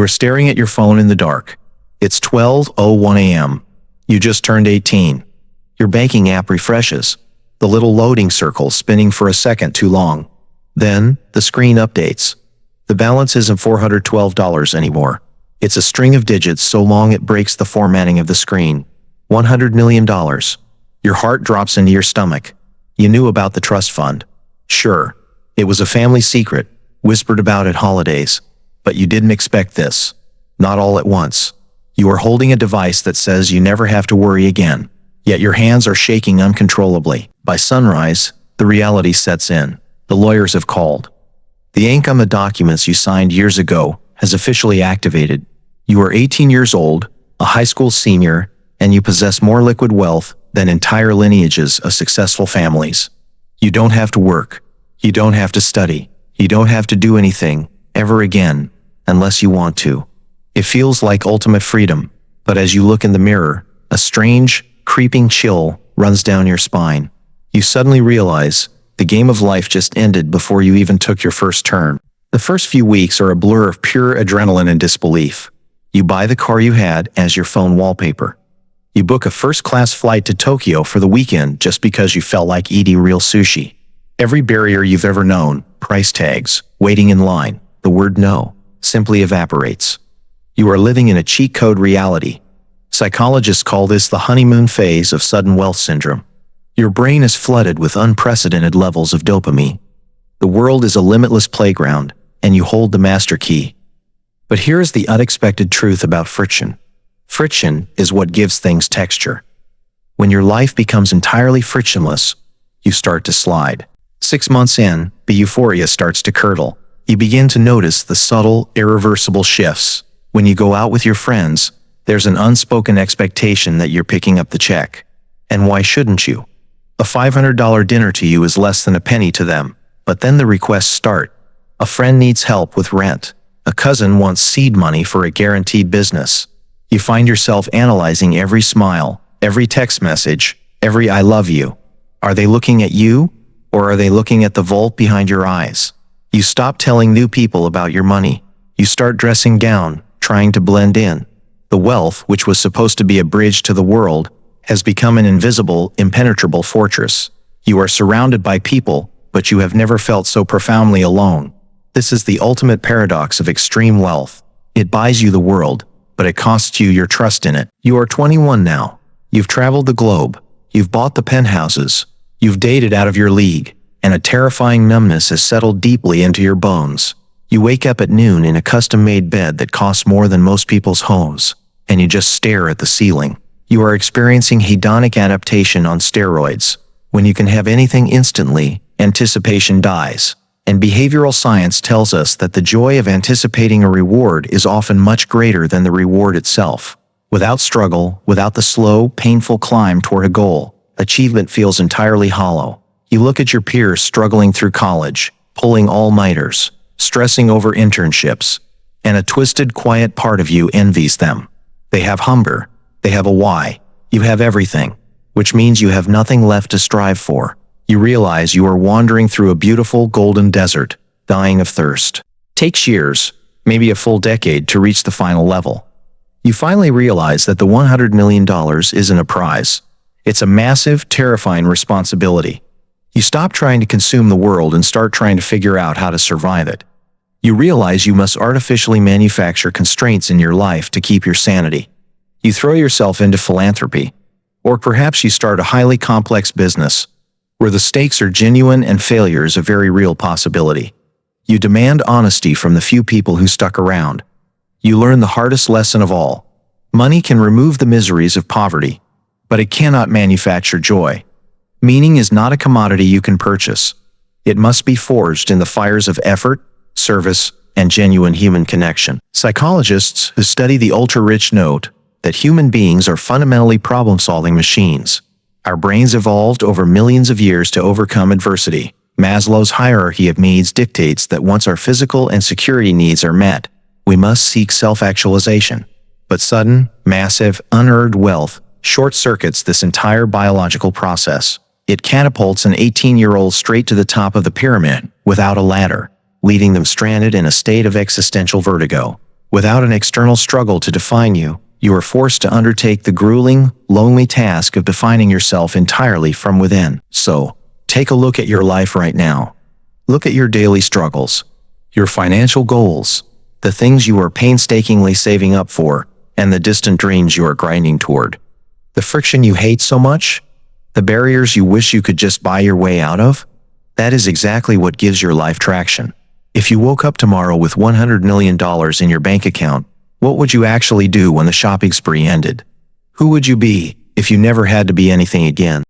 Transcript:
You are staring at your phone in the dark. It's 12:01 a.m. You just turned 18. Your banking app refreshes, the little loading circle spinning for a second too long. Then, the screen updates. The balance isn't $412 anymore. It's a string of digits so long it breaks the formatting of the screen. $100 million. Your heart drops into your stomach. You knew about the trust fund. Sure, it was a family secret, whispered about at holidays. But you didn't expect this. Not all at once. You are holding a device that says you never have to worry again. Yet your hands are shaking uncontrollably. By sunrise, the reality sets in. The lawyers have called. The ink on the documents you signed years ago has officially activated. You are 18 years old, a high school senior, and you possess more liquid wealth than entire lineages of successful families. You don't have to work. You don't have to study. You don't have to do anything, ever again, unless you want to. It feels like ultimate freedom, but as you look in the mirror, a strange, creeping chill runs down your spine. You suddenly realize the game of life just ended before you even took your first turn. The first few weeks are a blur of pure adrenaline and disbelief. You buy the car you had as your phone wallpaper. You book a first-class flight to Tokyo for the weekend just because you felt like eating real sushi. Every barrier you've ever known, price tags, waiting in line, the word no, simply evaporates. You are living in a cheat code reality. Psychologists call this the honeymoon phase of sudden wealth syndrome. Your brain is flooded with unprecedented levels of dopamine. The world is a limitless playground, and you hold the master key. But here is the unexpected truth about friction. Friction is what gives things texture. When your life becomes entirely frictionless, you start to slide. 6 months in, the euphoria starts to curdle. You begin to notice the subtle, irreversible shifts. When you go out with your friends, there's an unspoken expectation that you're picking up the check. And why shouldn't you? A $500 dinner to you is less than a penny to them. But then the requests start. A friend needs help with rent. A cousin wants seed money for a guaranteed business. You find yourself analyzing every smile, every text message, every I love you. Are they looking at you? Or are they looking at the vault behind your eyes? You stop telling new people about your money. You start dressing down, trying to blend in. The wealth, which was supposed to be a bridge to the world, has become an invisible, impenetrable fortress. You are surrounded by people, but you have never felt so profoundly alone. This is the ultimate paradox of extreme wealth. It buys you the world, but it costs you your trust in it. You are 21 now. You've traveled the globe. You've bought the penthouses. You've dated out of your league, and a terrifying numbness has settled deeply into your bones. You wake up at noon in a custom-made bed that costs more than most people's homes, and you just stare at the ceiling. You are experiencing hedonic adaptation on steroids. When you can have anything instantly, anticipation dies. And behavioral science tells us that the joy of anticipating a reward is often much greater than the reward itself. Without struggle, without the slow, painful climb toward a goal, achievement feels entirely hollow. You look at your peers struggling through college, pulling all-nighters, stressing over internships, and a twisted, quiet part of you envies them. They have hunger. They have a why. You have everything, which means you have nothing left to strive for. You realize you are wandering through a beautiful golden desert, dying of thirst. Takes years, maybe a full decade, to reach the final level. You finally realize that the $100 million isn't a prize. It's a massive, terrifying responsibility. You stop trying to consume the world and start trying to figure out how to survive it. You realize you must artificially manufacture constraints in your life to keep your sanity. You throw yourself into philanthropy. Or perhaps you start a highly complex business, where the stakes are genuine and failure is a very real possibility. You demand honesty from the few people who stuck around. You learn the hardest lesson of all. Money can remove the miseries of poverty, but it cannot manufacture joy. Meaning is not a commodity you can purchase. It must be forged in the fires of effort, service, and genuine human connection. Psychologists who study the ultra-rich note that human beings are fundamentally problem-solving machines. Our brains evolved over millions of years to overcome adversity. Maslow's hierarchy of needs dictates that once our physical and security needs are met, we must seek self-actualization. But sudden, massive, unearned wealth short-circuits this entire biological process. It catapults an 18-year-old straight to the top of the pyramid without a ladder, leaving them stranded in a state of existential vertigo. Without an external struggle to define you, you are forced to undertake the grueling, lonely task of defining yourself entirely from within. So, take a look at your life right now. Look at your daily struggles, your financial goals, the things you are painstakingly saving up for, and the distant dreams you are grinding toward. The friction you hate so much? The barriers you wish you could just buy your way out of? That is exactly what gives your life traction. If you woke up tomorrow with $100 million in your bank account, what would you actually do when the shopping spree ended? Who would you be if you never had to be anything again?